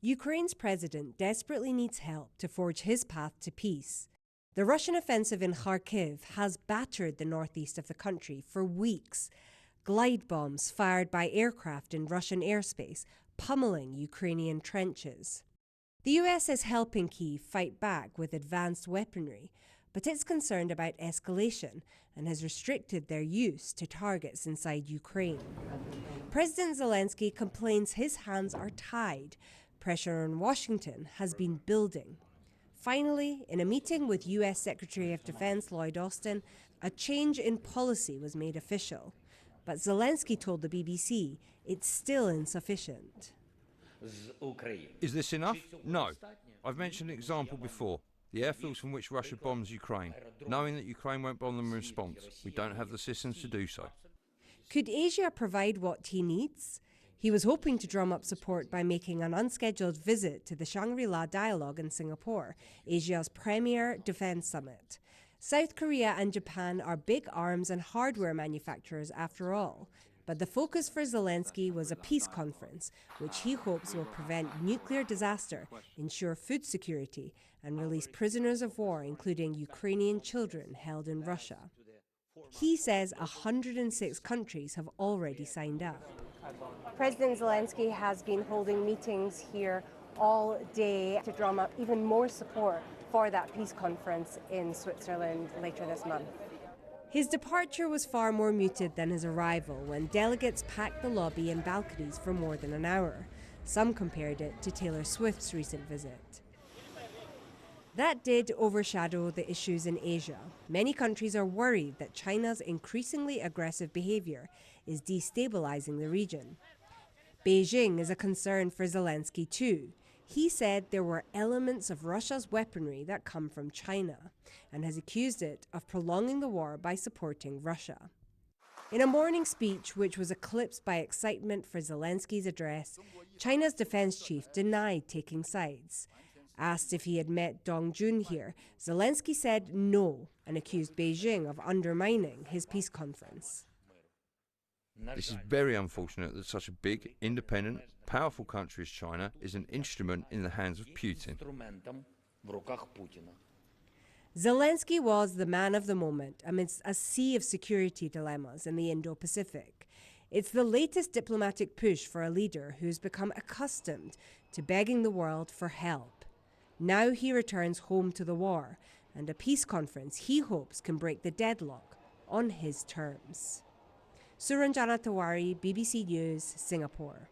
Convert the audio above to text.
Ukraine's president desperately needs help to forge his path to peace. The Russian offensive in Kharkiv has battered the northeast of the country for weeks. Glide bombs fired by aircraft in Russian airspace, pummeling Ukrainian trenches. The US is helping Kyiv fight back with advanced weaponry, but it's concerned about escalation and has restricted their use to targets inside Ukraine. President Zelensky complains his hands are tied. Pressure on Washington has been building. Finally, in a meeting with US Secretary of Defense Lloyd Austin, a change in policy was made official. But Zelensky told the BBC it's still insufficient. Is this enough? No. I've mentioned an example before. The airfields from which Russia bombs Ukraine, knowing that Ukraine won't bomb them in response. We don't have the systems to do so. Could Asia provide what he needs? He was hoping to drum up support by making an unscheduled visit to the Shangri-La Dialogue in Singapore, Asia's premier defense summit. South Korea and Japan are big arms and hardware manufacturers after all. But the focus for Zelensky was a peace conference, which he hopes will prevent nuclear disaster, ensure food security, and release prisoners of war, including Ukrainian children held in Russia. He says 106 countries have already signed up. President Zelensky has been holding meetings here all day to drum up even more support for that peace conference in Switzerland later this month. His departure was far more muted than his arrival when delegates packed the lobby and balconies for more than an hour. Some compared it to Taylor Swift's recent visit. That did overshadow the issues in Asia. Many countries are worried that China's increasingly aggressive behavior is destabilizing the region. Beijing is a concern for Zelensky too. He said there were elements of Russia's weaponry that come from China and has accused it of prolonging the war by supporting Russia. In a morning speech which was eclipsed by excitement for Zelensky's address, China's defense chief denied taking sides. Asked if he had met Dong Jun here, Zelensky said no and accused Beijing of undermining his peace conference. This is very unfortunate that such a big, independent, powerful country as China is an instrument in the hands of Putin. Zelensky was the man of the moment amidst a sea of security dilemmas in the Indo-Pacific. It's the latest diplomatic push for a leader who's become accustomed to begging the world for help. Now he returns home to the war, and a peace conference he hopes can break the deadlock on his terms. Suranjana Tewari, BBC News, Singapore.